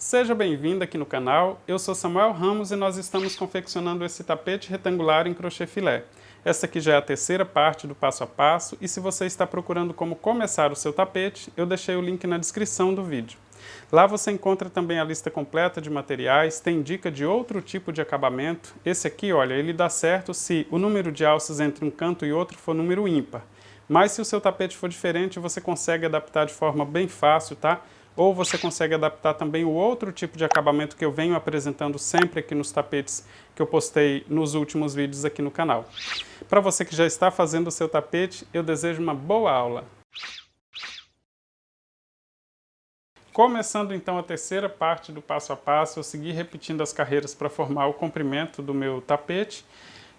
Seja bem-vindo aqui no canal, eu sou Samuel Ramos e nós estamos confeccionando esse tapete retangular em crochê filé. Essa aqui já é a terceira parte do passo a passo e se você está procurando como começar o seu tapete, eu deixei o link na descrição do vídeo. Lá você encontra também a lista completa de materiais, tem dica de outro tipo de acabamento. Esse aqui, olha, ele dá certo se o número de alças entre um canto e outro for número ímpar. Mas se o seu tapete for diferente, você consegue adaptar de forma bem fácil, tá? Ou você consegue adaptar também o outro tipo de acabamento que eu venho apresentando sempre aqui nos tapetes que eu postei nos últimos vídeos aqui no canal. Para você que já está fazendo o seu tapete, eu desejo uma boa aula. Começando então a terceira parte do passo a passo, eu segui repetindo as carreiras para formar o comprimento do meu tapete.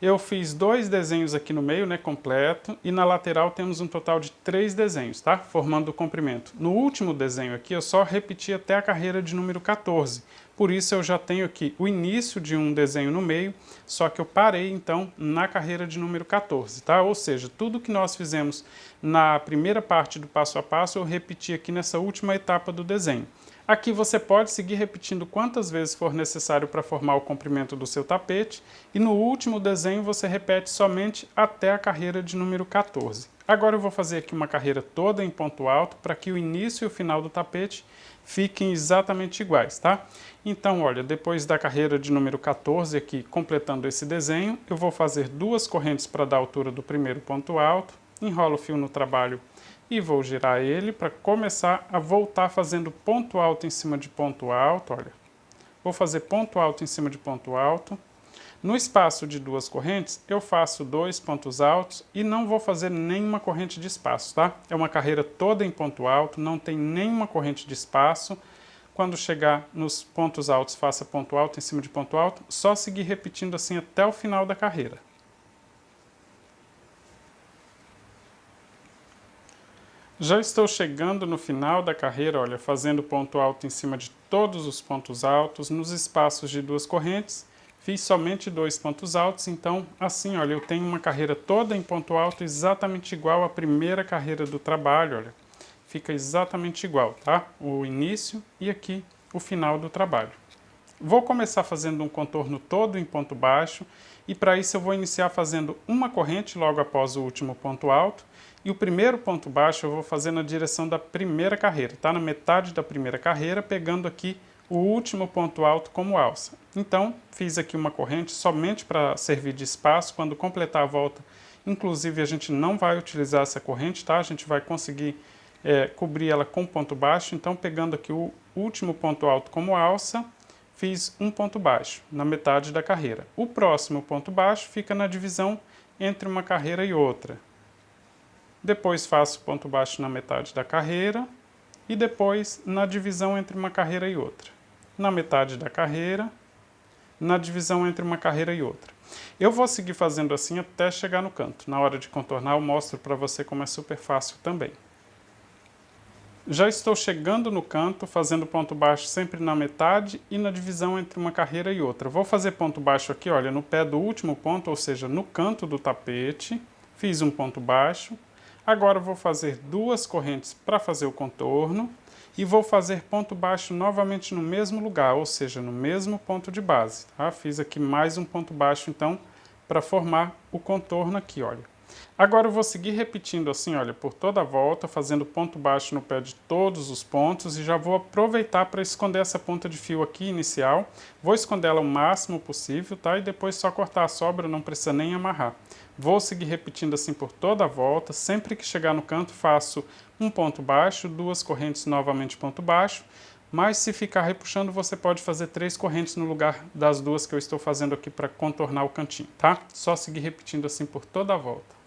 Eu fiz 2 desenhos aqui no meio, né, completo, e na lateral temos um total de 3 desenhos, tá? Formando o comprimento. No último desenho aqui eu só repeti até a carreira de número 14, por isso eu já tenho aqui o início de um desenho no meio, só que eu parei então na carreira de número 14, tá? Ou seja, tudo que nós fizemos na primeira parte do passo a passo eu repeti aqui nessa última etapa do desenho. Aqui você pode seguir repetindo quantas vezes for necessário para formar o comprimento do seu tapete e no último desenho você repete somente até a carreira de número 14. Agora eu vou fazer aqui uma carreira toda em ponto alto para que o início e o final do tapete fiquem exatamente iguais, tá? Então, olha, depois da carreira de número 14 aqui, completando esse desenho, eu vou fazer 2 correntes para dar a altura do primeiro ponto alto, enrolo o fio no trabalho e vou girar ele para começar a voltar fazendo ponto alto em cima de ponto alto, olha. Vou fazer ponto alto em cima de ponto alto. No espaço de 2 correntes, eu faço 2 pontos altos e não vou fazer nenhuma corrente de espaço, tá? É uma carreira toda em ponto alto, não tem nenhuma corrente de espaço. Quando chegar nos pontos altos, faça ponto alto em cima de ponto alto, só seguir repetindo assim até o final da carreira. Já estou chegando no final da carreira, olha, fazendo ponto alto em cima de todos os pontos altos, nos espaços de 2 correntes, fiz somente 2 pontos altos, então assim, olha, eu tenho uma carreira toda em ponto alto exatamente igual à primeira carreira do trabalho, olha, fica exatamente igual, tá? O início e aqui o final do trabalho. Vou começar fazendo um contorno todo em ponto baixo e para isso eu vou iniciar fazendo uma corrente logo após o último ponto alto e o primeiro ponto baixo eu vou fazer na direção da primeira carreira, tá? Na metade da primeira carreira, pegando aqui o último ponto alto como alça. Então, fiz aqui uma corrente somente para servir de espaço. Quando completar a volta, inclusive a gente não vai utilizar essa corrente, tá? A gente vai conseguir cobrir ela com ponto baixo. Então, pegando aqui o último ponto alto como alça, fiz um ponto baixo na metade da carreira. O próximo ponto baixo fica na divisão entre uma carreira e outra. Depois faço ponto baixo na metade da carreira e depois na divisão entre uma carreira e outra. Na metade da carreira, na divisão entre uma carreira e outra. Eu vou seguir fazendo assim até chegar no canto. Na hora de contornar eu mostro para você como é super fácil também. Já estou chegando no canto, fazendo ponto baixo sempre na metade e na divisão entre uma carreira e outra. Vou fazer ponto baixo aqui, olha, no pé do último ponto, ou seja, no canto do tapete. Fiz um ponto baixo. Agora vou fazer 2 correntes para fazer o contorno e vou fazer ponto baixo novamente no mesmo lugar, ou seja, no mesmo ponto de base. Tá? Fiz aqui mais um ponto baixo então para formar o contorno aqui, olha. Agora eu vou seguir repetindo assim, olha, por toda a volta, fazendo ponto baixo no pé de todos os pontos e já vou aproveitar para esconder essa ponta de fio aqui inicial. Vou esconder ela o máximo possível, tá? E depois só cortar a sobra, não precisa nem amarrar. Vou seguir repetindo assim por toda a volta, sempre que chegar no canto faço um ponto baixo, 2 correntes novamente ponto baixo, mas se ficar repuxando você pode fazer 3 correntes no lugar das 2 que eu estou fazendo aqui para contornar o cantinho, tá? Só seguir repetindo assim por toda a volta.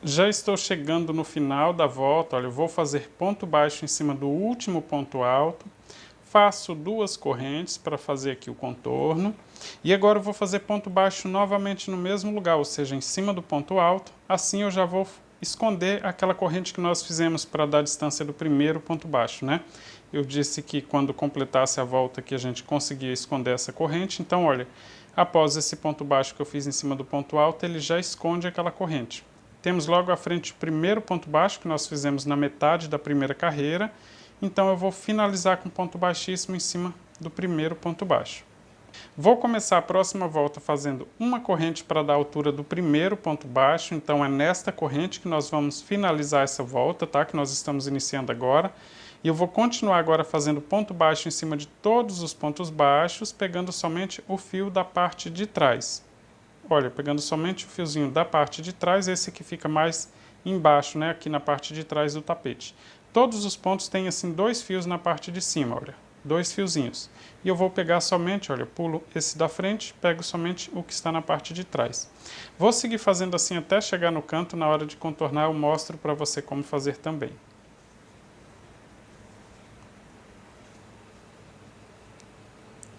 Já estou chegando no final da volta, olha, eu vou fazer ponto baixo em cima do último ponto alto, faço 2 correntes para fazer aqui o contorno, e agora eu vou fazer ponto baixo novamente no mesmo lugar, ou seja, em cima do ponto alto, assim eu já vou esconder aquela corrente que nós fizemos para dar a distância do primeiro ponto baixo, né? Eu disse que quando completasse a volta que a gente conseguia esconder essa corrente, então olha, após esse ponto baixo que eu fiz em cima do ponto alto, ele já esconde aquela corrente. Temos logo à frente o primeiro ponto baixo que nós fizemos na metade da primeira carreira então eu vou finalizar com ponto baixíssimo em cima do primeiro ponto baixo. Vou começar a próxima volta fazendo uma corrente para dar a altura do primeiro ponto baixo, então é nesta corrente que nós vamos finalizar essa volta, tá? Que nós estamos iniciando agora. E eu vou continuar agora fazendo ponto baixo em cima de todos os pontos baixos, pegando somente o fio da parte de trás. Olha, pegando somente o fiozinho da parte de trás, esse que fica mais embaixo, né? Aqui na parte de trás do tapete. Todos os pontos têm assim 2 fios na parte de cima, olha. 2 fiozinhos. E eu vou pegar somente, olha, pulo esse da frente, pego somente o que está na parte de trás. Vou seguir fazendo assim até chegar no canto, na hora de contornar eu mostro para você como fazer também.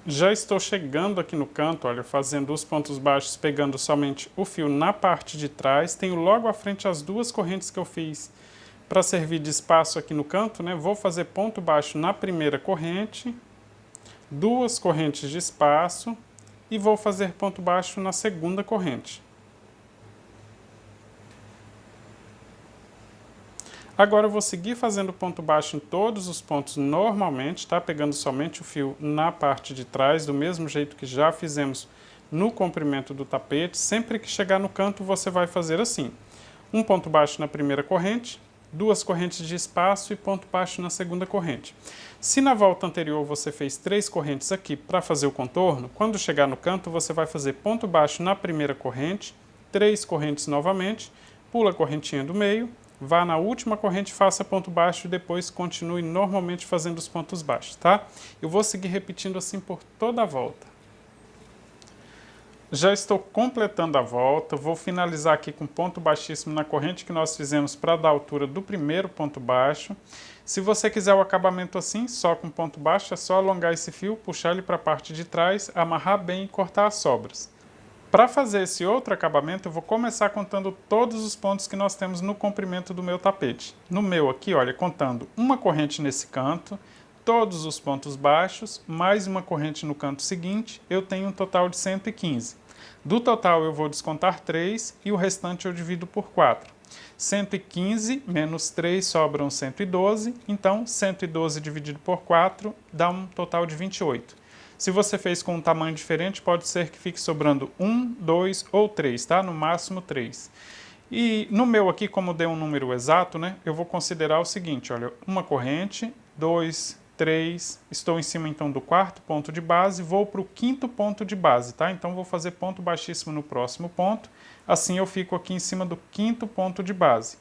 Já estou chegando aqui no canto, olha, fazendo os pontos baixos, pegando somente o fio na parte de trás. Tenho logo à frente as 2 correntes que eu fiz para servir de espaço aqui no canto, né? Vou fazer ponto baixo na primeira corrente, 2 correntes de espaço e vou fazer ponto baixo na segunda corrente. Agora eu vou seguir fazendo ponto baixo em todos os pontos normalmente, tá? Pegando somente o fio na parte de trás, do mesmo jeito que já fizemos no comprimento do tapete. Sempre que chegar no canto você vai fazer assim: um ponto baixo na primeira corrente, 2 correntes de espaço e ponto baixo na segunda corrente. Se na volta anterior você fez 3 correntes aqui para fazer o contorno, quando chegar no canto você vai fazer ponto baixo na primeira corrente, 3 correntes novamente, pula a correntinha do meio, vá na última corrente, faça ponto baixo e depois continue normalmente fazendo os pontos baixos, tá? Eu vou seguir repetindo assim por toda a volta. Já estou completando a volta, vou finalizar aqui com ponto baixíssimo na corrente que nós fizemos para dar a altura do primeiro ponto baixo. Se você quiser o acabamento assim, só com ponto baixo, é só alongar esse fio, puxar ele para a parte de trás, amarrar bem e cortar as sobras. Para fazer esse outro acabamento, eu vou começar contando todos os pontos que nós temos no comprimento do meu tapete. No meu aqui, olha, contando uma corrente nesse canto, todos os pontos baixos, mais uma corrente no canto seguinte, eu tenho um total de 115. Do total eu vou descontar 3 e o restante eu divido por 4. 115 menos 3 sobram 112, então 112 dividido por 4 dá um total de 28. Se você fez com um tamanho diferente, pode ser que fique sobrando 1, 2 ou 3, tá? No máximo 3. E no meu aqui, como deu um número exato, né? Eu vou considerar o seguinte, olha, uma corrente, 2, 3, estou em cima então do 4º ponto de base, vou para o 5º ponto de base, tá? Então vou fazer ponto baixíssimo no próximo ponto, assim eu fico aqui em cima do 5º ponto de base.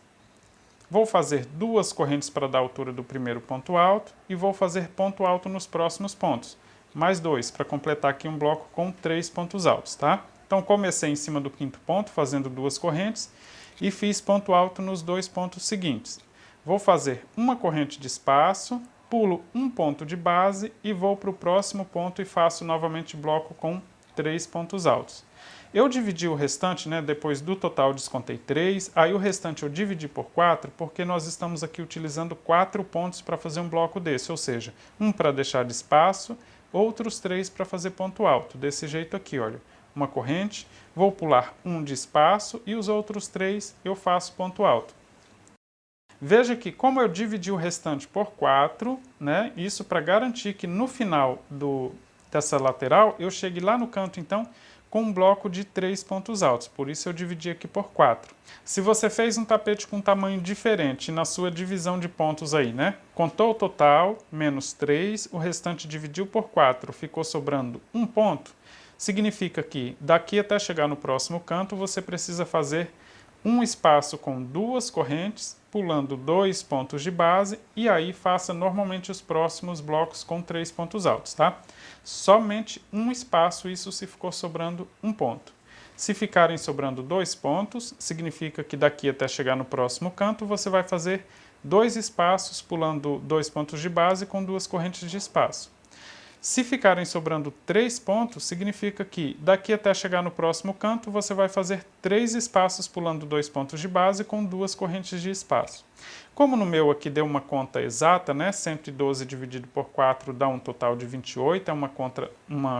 Vou fazer 2 correntes para dar a altura do primeiro ponto alto e vou fazer ponto alto nos próximos pontos. Mais 2 para completar aqui um bloco com 3 pontos altos, tá? Então comecei em cima do 5º ponto, fazendo 2 correntes e fiz ponto alto nos 2 pontos seguintes. Vou fazer uma corrente de espaço, pulo um ponto de base e vou para o próximo ponto e faço novamente bloco com 3 pontos altos. Eu dividi o restante, né, depois do total descontei 3, aí o restante eu dividi por 4, porque nós estamos aqui utilizando 4 pontos para fazer um bloco desse, ou seja, um para deixar de espaço, outros 3 para fazer ponto alto, desse jeito aqui, olha, uma corrente, vou pular um de espaço e os outros 3 eu faço ponto alto. Veja que como eu dividi o restante por 4, né, isso para garantir que no final dessa lateral eu chegue lá no canto então com um bloco de 3 pontos altos, por isso eu dividi aqui por 4. Se você fez um tapete com um tamanho diferente na sua divisão de pontos aí, né? Contou o total, menos 3, o restante dividiu por 4, ficou sobrando um ponto, significa que daqui até chegar no próximo canto você precisa fazer um espaço com 2 correntes, pulando 2 pontos de base e aí faça normalmente os próximos blocos com 3 pontos altos, tá? Somente um espaço, isso se ficou sobrando um ponto. Se ficarem sobrando 2 pontos, significa que daqui até chegar no próximo canto você vai fazer 2 espaços pulando 2 pontos de base com 2 correntes de espaço. Se ficarem sobrando 3 pontos, significa que daqui até chegar no próximo canto você vai fazer 3 espaços pulando 2 pontos de base com 2 correntes de espaço. Como no meu aqui deu uma conta exata, né? 112 dividido por 4 dá um total de 28, é uma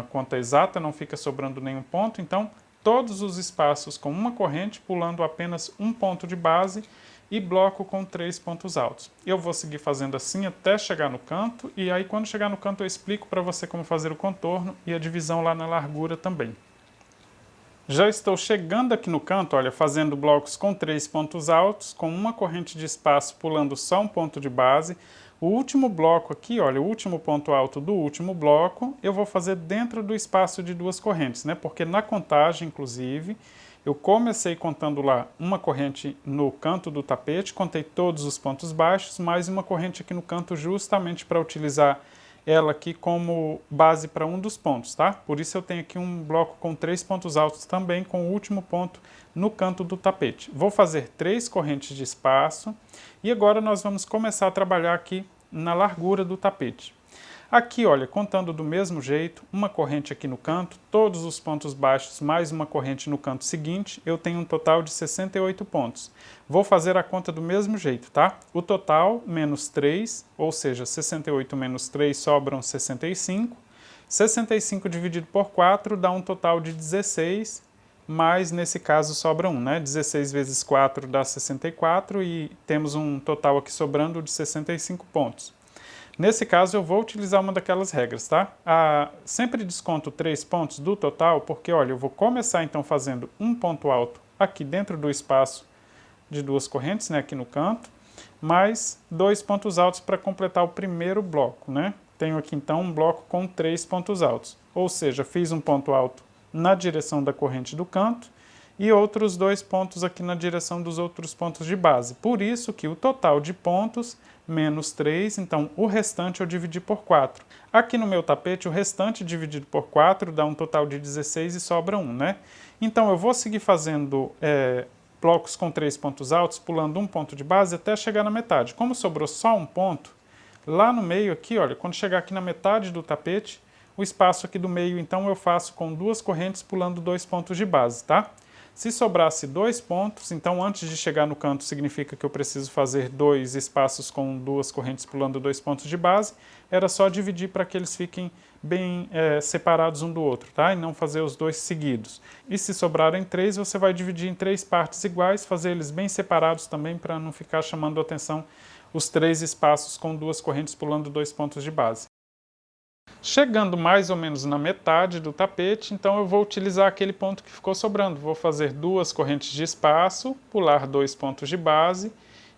conta exata, não fica sobrando nenhum ponto, então todos os espaços com uma corrente pulando apenas um ponto de base e bloco com 3 pontos altos. Eu vou seguir fazendo assim até chegar no canto, e aí quando chegar no canto eu explico para você como fazer o contorno e a divisão lá na largura também. Já estou chegando aqui no canto, olha, fazendo blocos com 3 pontos altos, com uma corrente de espaço pulando só um ponto de base. O último bloco aqui, olha, o último ponto alto do último bloco, eu vou fazer dentro do espaço de 2 correntes, né? Porque na contagem, inclusive, eu comecei contando lá uma corrente no canto do tapete, contei todos os pontos baixos, mais uma corrente aqui no canto justamente para utilizar ela aqui como base para um dos pontos, tá? Por isso eu tenho aqui um bloco com 3 pontos altos também, com o último ponto no canto do tapete. Vou fazer 3 correntes de espaço e agora nós vamos começar a trabalhar aqui na largura do tapete. Aqui, olha, contando do mesmo jeito, uma corrente aqui no canto, todos os pontos baixos mais uma corrente no canto seguinte, eu tenho um total de 68 pontos. Vou fazer a conta do mesmo jeito, tá? O total menos 3, ou seja, 68 menos 3 sobram 65. 65 dividido por 4 dá um total de 16, mas nesse caso sobra 1, né? 16 vezes 4 dá 64 e temos um total aqui sobrando de 65 pontos. Nesse caso, eu vou utilizar uma daquelas regras, tá? Sempre desconto 3 pontos do total, porque, olha, eu vou começar então fazendo um ponto alto aqui dentro do espaço de 2 correntes, né, aqui no canto, mais 2 pontos altos para completar o primeiro bloco, né? Tenho aqui então um bloco com 3 pontos altos, ou seja, fiz um ponto alto na direção da corrente do canto e outros 2 pontos aqui na direção dos outros pontos de base. Por isso que o total de pontos menos 3, então o restante eu dividi por 4. Aqui no meu tapete, o restante dividido por 4 dá um total de 16 e sobra 1, né? Então eu vou seguir fazendo blocos com 3 pontos altos, pulando um ponto de base até chegar na metade. Como sobrou só um ponto, lá no meio aqui, olha, quando chegar aqui na metade do tapete, o espaço aqui do meio, então, eu faço com 2 correntes pulando 2 pontos de base, tá? Se sobrasse 2 pontos, então antes de chegar no canto significa que eu preciso fazer 2 espaços com 2 correntes pulando 2 pontos de base, era só dividir para que eles fiquem bem separados um do outro, tá? E não fazer os dois seguidos. E se sobrarem 3, você vai dividir em 3 partes iguais, fazer eles bem separados também para não ficar chamando a atenção os 3 espaços com 2 correntes pulando 2 pontos de base. Chegando mais ou menos na metade do tapete, então eu vou utilizar aquele ponto que ficou sobrando. Vou fazer 2 correntes de espaço, pular 2 pontos de base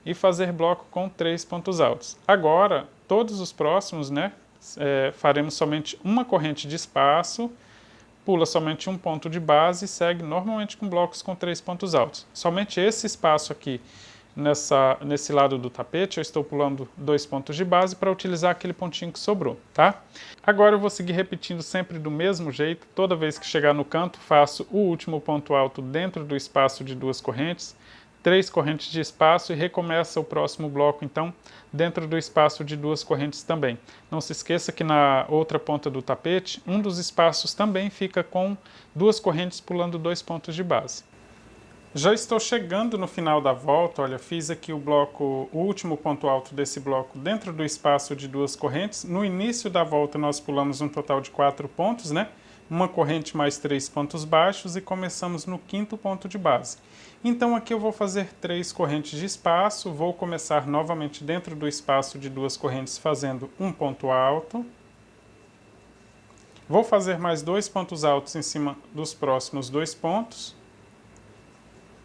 e fazer bloco com 3 pontos altos. Agora, todos os próximos, né, faremos somente uma corrente de espaço, pula somente um ponto de base e segue normalmente com blocos com 3 pontos altos. Somente esse espaço aqui, nesse lado do tapete, eu estou pulando 2 pontos de base para utilizar aquele pontinho que sobrou, tá? Agora eu vou seguir repetindo sempre do mesmo jeito. Toda vez que chegar no canto, faço o último ponto alto dentro do espaço de 2 correntes, 3 correntes de espaço e recomeça o próximo bloco, então, dentro do espaço de 2 correntes também. Não se esqueça que na outra ponta do tapete, um dos espaços também fica com 2 correntes pulando 2 pontos de base. Já estou chegando no final da volta, olha, fiz aqui o último ponto alto desse bloco dentro do espaço de 2 correntes. No início da volta nós pulamos um total de 4 pontos, né? Uma corrente mais 3 pontos baixos e começamos no 5º ponto de base. Então aqui eu vou fazer 3 correntes de espaço, vou começar novamente dentro do espaço de 2 correntes fazendo um ponto alto. Vou fazer mais 2 pontos altos em cima dos próximos 2 pontos.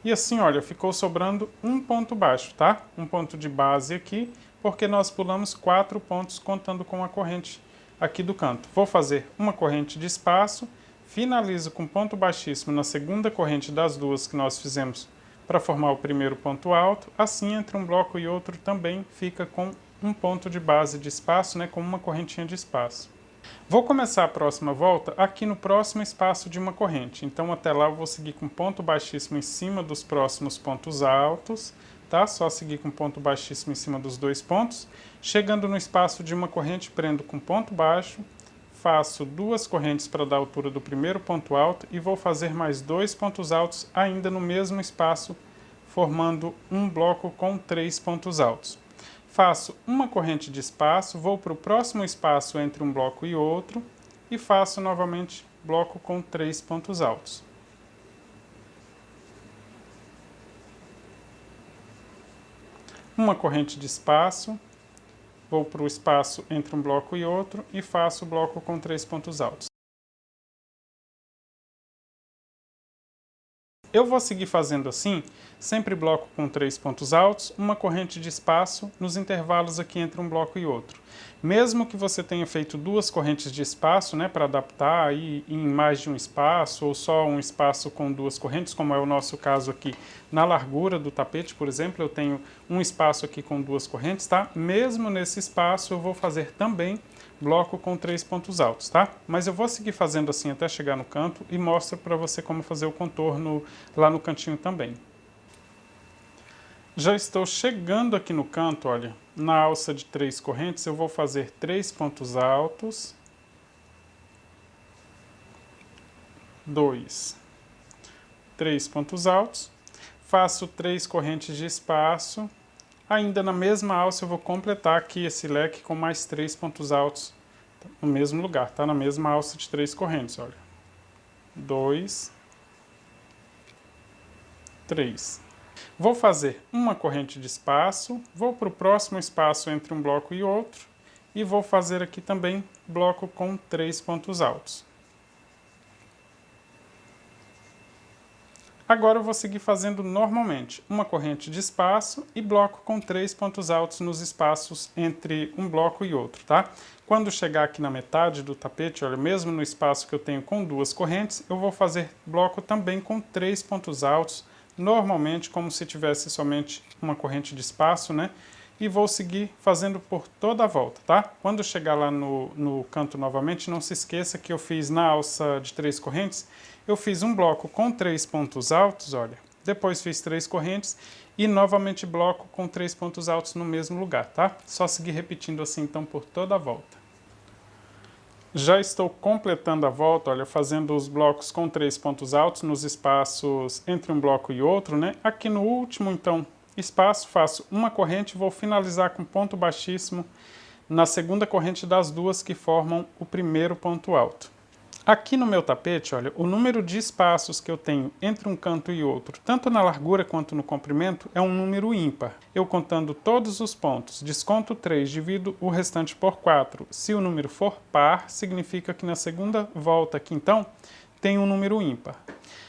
E assim, olha, ficou sobrando um ponto baixo, tá? Um ponto de base aqui, porque nós pulamos 4 pontos contando com a corrente aqui do canto. Vou fazer uma corrente de espaço, finalizo com ponto baixíssimo na segunda corrente das 2 que nós fizemos para formar o primeiro ponto alto. Assim, entre um bloco e outro também fica com um ponto de base de espaço, né? Com uma correntinha de espaço. Vou começar a próxima volta aqui no próximo espaço de uma corrente. Então até lá eu vou seguir com ponto baixíssimo em cima dos próximos pontos altos, tá? Só seguir com ponto baixíssimo em cima dos 2 pontos. Chegando no espaço de uma corrente, prendo com ponto baixo, faço 2 correntes para dar a altura do primeiro ponto alto e vou fazer mais 2 pontos altos ainda no mesmo espaço, formando um bloco com 3 pontos altos. Faço uma corrente de espaço, vou para o próximo espaço entre um bloco e outro e faço novamente bloco com 3 pontos altos. uma corrente de espaço, vou para o espaço entre um bloco e outro e faço o bloco com 3 pontos altos. Eu vou seguir fazendo assim, sempre bloco com 3 pontos altos, uma corrente de espaço nos intervalos aqui entre um bloco e outro. Mesmo que você tenha feito 2 correntes de espaço, né, para adaptar aí em mais de um espaço, ou só um espaço com 2 correntes, como é o nosso caso aqui na largura do tapete, por exemplo, eu tenho um espaço aqui com 2 correntes, tá? Mesmo nesse espaço eu vou fazer também bloco com 3 pontos altos, tá? Mas eu vou seguir fazendo assim até chegar no canto e mostro para você como fazer o contorno lá no cantinho também. Já estou chegando aqui no canto, olha, na alça de 3 correntes eu vou fazer 3 pontos altos, 2, 3 pontos altos, faço 3 correntes de espaço. Ainda na mesma alça eu vou completar aqui esse leque com mais 3 pontos altos no mesmo lugar, tá? Na mesma alça de 3 correntes, olha. 2, 3. Vou fazer uma corrente de espaço, vou para o próximo espaço entre um bloco e outro e vou fazer aqui também bloco com 3 pontos altos. Agora eu vou seguir fazendo normalmente uma corrente de espaço e bloco com 3 pontos altos nos espaços entre um bloco e outro, tá? Quando chegar aqui na metade do tapete, olha, mesmo no espaço que eu tenho com 2 correntes, eu vou fazer bloco também com 3 pontos altos, normalmente como se tivesse somente uma corrente de espaço, né? E vou seguir fazendo por toda a volta, tá? Quando chegar lá no canto novamente, não se esqueça que eu fiz na alça de 3 correntes, eu fiz um bloco com 3 pontos altos, olha, depois fiz 3 correntes e novamente bloco com 3 pontos altos no mesmo lugar, tá? Só seguir repetindo assim então por toda a volta. Já estou completando a volta, olha, fazendo os blocos com 3 pontos altos nos espaços entre um bloco e outro, né? Aqui no último, então, espaço, faço uma corrente e vou finalizar com ponto baixíssimo na segunda corrente das duas que formam o primeiro ponto alto. Aqui no meu tapete, olha, o número de espaços que eu tenho entre um canto e outro, tanto na largura quanto no comprimento, é um número ímpar. Eu contando todos os pontos, desconto 3, divido o restante por 4. Se o número for par, significa que na segunda volta aqui, então, tem um número ímpar.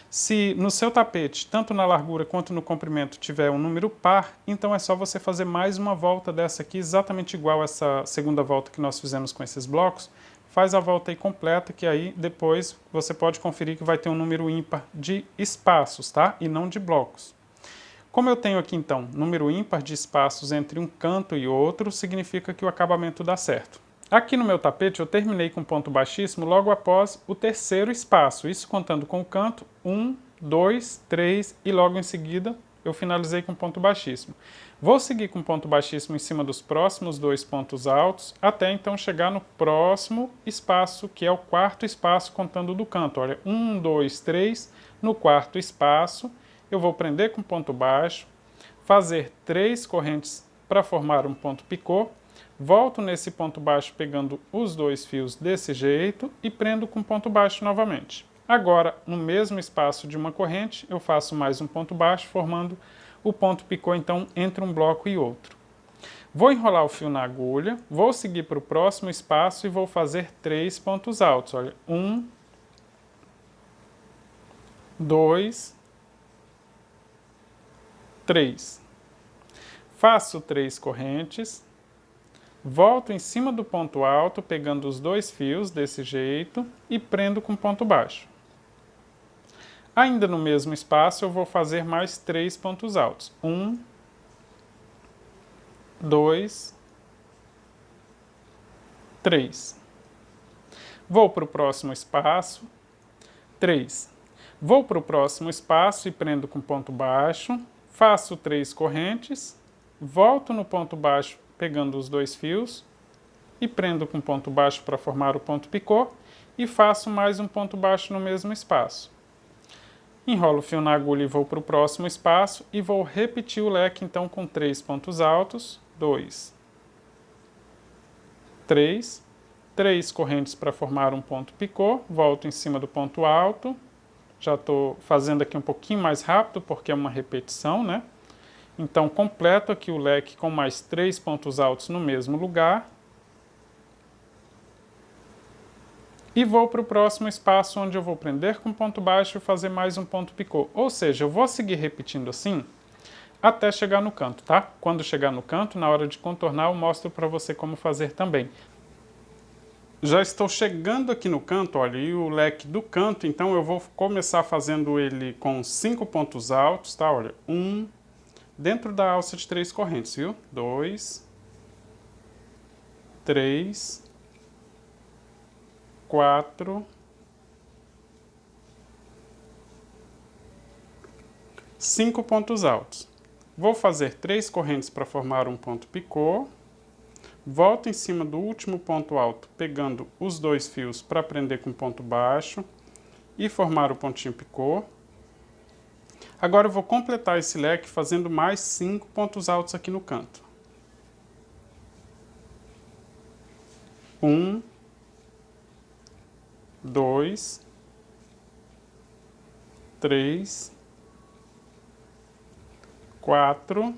Se no seu tapete, tanto na largura quanto no comprimento, tiver um número par, então é só você fazer mais uma volta dessa aqui, exatamente igual a essa segunda volta que nós fizemos com esses blocos. Faz a volta aí completa, que aí depois você pode conferir que vai ter um número ímpar de espaços, tá? E não de blocos. Como eu tenho aqui, então, número ímpar de espaços entre um canto e outro, significa que o acabamento dá certo. Aqui no meu tapete eu terminei com ponto baixíssimo logo após o terceiro espaço, isso contando com o canto, 1, 2, 3 e logo em seguida eu finalizei com ponto baixíssimo. Vou seguir com ponto baixíssimo em cima dos próximos 2 pontos altos, até então chegar no próximo espaço, que é o quarto espaço contando do canto. Olha, 1, 2, 3, no quarto espaço, eu vou prender com ponto baixo, fazer 3 correntes para formar um ponto picô, volto nesse ponto baixo pegando os 2 fios desse jeito e prendo com ponto baixo novamente. Agora, no mesmo espaço de uma corrente, eu faço mais um ponto baixo, formando o ponto picô, então, entre um bloco e outro. Vou enrolar o fio na agulha, vou seguir para o próximo espaço e vou fazer 3 pontos altos. Olha, 1, 2, 3. Faço 3 correntes, volto em cima do ponto alto, pegando os 2 fios desse jeito e prendo com ponto baixo. Ainda no mesmo espaço, eu vou fazer mais 3 pontos altos. 1, 2, 3. Vou para o próximo espaço. 3. Vou para o próximo espaço e prendo com ponto baixo. Faço 3 correntes. Volto no ponto baixo, pegando os 2 fios. E prendo com ponto baixo para formar o ponto picô. E faço mais um ponto baixo no mesmo espaço. Enrolo o fio na agulha e vou para o próximo espaço e vou repetir o leque então com 3 pontos altos, 2, 3, 3 correntes para formar um ponto picô, volto em cima do ponto alto, já estou fazendo aqui um pouquinho mais rápido porque é uma repetição, né? Então, completo aqui o leque com mais 3 pontos altos no mesmo lugar. E vou para o próximo espaço, onde eu vou prender com ponto baixo e fazer mais um ponto picô. Ou seja, eu vou seguir repetindo assim até chegar no canto, tá? Quando chegar no canto, na hora de contornar, eu mostro para você como fazer também. Já estou chegando aqui no canto, olha, e o leque do canto, então eu vou começar fazendo ele com 5 pontos altos, tá? Olha, 1, dentro da alça de 3 correntes, viu? 2, 3, 4, 5 pontos altos. Vou fazer 3 correntes para formar um ponto picô. Volto em cima do último ponto alto, pegando os 2 fios para prender com ponto baixo e formar o pontinho picô. Agora eu vou completar esse leque fazendo mais 5 pontos altos aqui no canto. 1, 2, 3, 4,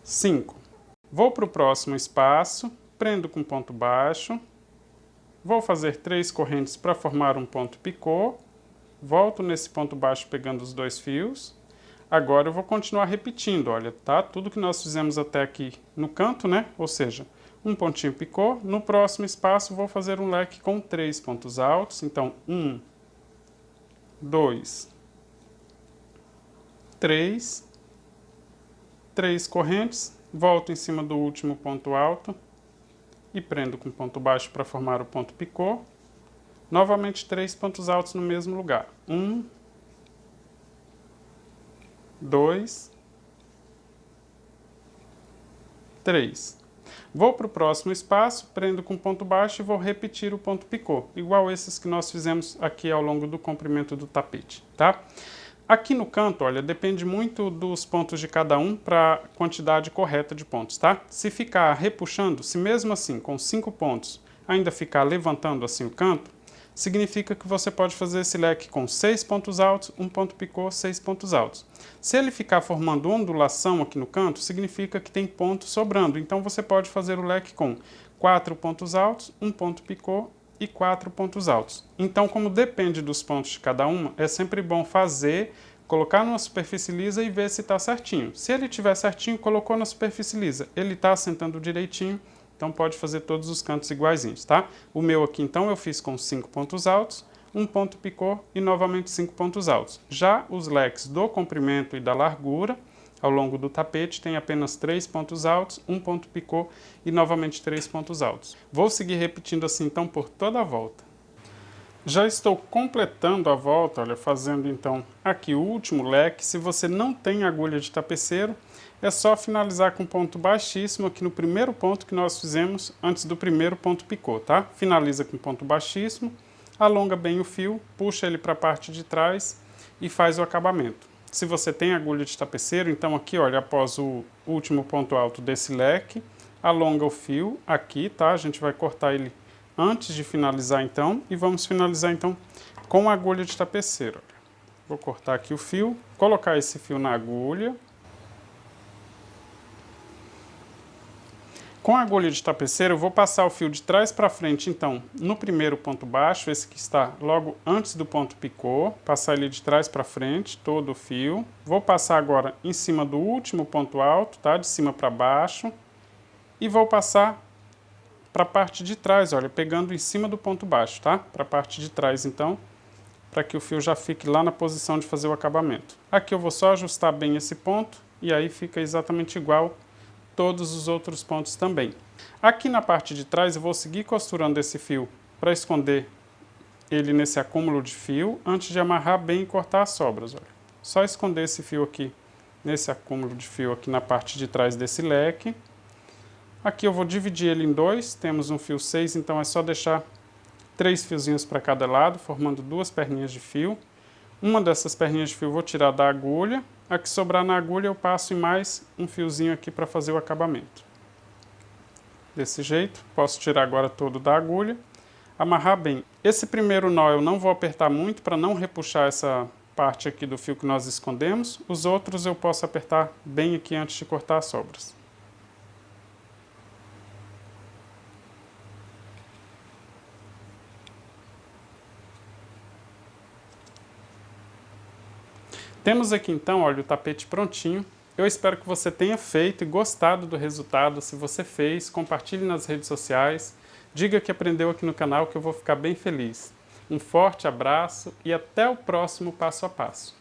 5. Vou para o próximo espaço, prendo com ponto baixo, vou fazer 3 correntes para formar um ponto picô, volto nesse ponto baixo pegando os 2 fios. Agora eu vou continuar repetindo, olha, tá? Tudo que nós fizemos até aqui no canto, né? Ou seja, um pontinho picô. No próximo espaço vou fazer um leque com 3 pontos altos. Então, 1, 2, 3, 3 correntes, volto em cima do último ponto alto e prendo com ponto baixo para formar o ponto picô. Novamente 3 pontos altos no mesmo lugar. 1, 2, 3. Vou para o próximo espaço, prendo com ponto baixo e vou repetir o ponto picô, igual esses que nós fizemos aqui ao longo do comprimento do tapete, tá? Aqui no canto, olha, depende muito dos pontos de cada um para a quantidade correta de pontos, tá? Se ficar repuxando, se mesmo assim com 5 pontos ainda ficar levantando assim o canto, significa que você pode fazer esse leque com 6 pontos altos, um ponto picô, 6 pontos altos. Se ele ficar formando ondulação aqui no canto, significa que tem ponto sobrando. Então você pode fazer o leque com 4 pontos altos, um ponto picô e 4 pontos altos. Então, como depende dos pontos de cada uma, é sempre bom fazer, colocar numa superfície lisa e ver se está certinho. Se ele estiver certinho, colocou na superfície lisa, ele está assentando direitinho, então pode fazer todos os cantos iguaizinhos, tá? O meu aqui, então, eu fiz com 5 pontos altos, um ponto picô e novamente 5 pontos altos. Já os leques do comprimento e da largura, ao longo do tapete, tem apenas 3 pontos altos, um ponto picô e novamente 3 pontos altos. Vou seguir repetindo assim, então, por toda a volta. Já estou completando a volta, olha, fazendo então aqui o último leque. Se você não tem agulha de tapeceiro, é só finalizar com ponto baixíssimo aqui no primeiro ponto que nós fizemos antes do primeiro ponto picô, tá? Finaliza com ponto baixíssimo, alonga bem o fio, puxa ele para a parte de trás e faz o acabamento. Se você tem agulha de tapeceiro, então aqui, olha, após o último ponto alto desse leque, alonga o fio aqui, tá? A gente vai cortar ele antes de finalizar então, e vamos finalizar então com a agulha de tapeceiro. Vou cortar aqui o fio, colocar esse fio na agulha. Com a agulha de tapeceiro, eu vou passar o fio de trás para frente, então, no primeiro ponto baixo, esse que está logo antes do ponto picô, passar ele de trás para frente, todo o fio. Vou passar agora em cima do último ponto alto, tá? De cima para baixo. E vou passar para a parte de trás, olha, pegando em cima do ponto baixo, tá? Para a parte de trás, então, para que o fio já fique lá na posição de fazer o acabamento. Aqui eu vou só ajustar bem esse ponto, e aí fica exatamente igual todos os outros pontos também. Aqui na parte de trás eu vou seguir costurando esse fio para esconder ele nesse acúmulo de fio, antes de amarrar bem e cortar as sobras, olha. Só esconder esse fio aqui, nesse acúmulo de fio aqui na parte de trás desse leque. Aqui eu vou dividir ele em dois, temos um fio 6, então é só deixar 3 fiozinhos para cada lado, formando 2 perninhas de fio. Uma dessas perninhas de fio eu vou tirar da agulha, a que sobrar na agulha eu passo em mais um fiozinho aqui para fazer o acabamento. Desse jeito, posso tirar agora todo da agulha, amarrar bem. Esse primeiro nó eu não vou apertar muito para não repuxar parte aqui do fio que nós escondemos, os outros eu posso apertar bem aqui antes de cortar as sobras. Temos aqui então, olha, o tapete prontinho. Eu espero que você tenha feito e gostado do resultado. Se você fez, compartilhe nas redes sociais. Diga que aprendeu aqui no canal que eu vou ficar bem feliz. Um forte abraço e até o próximo passo a passo.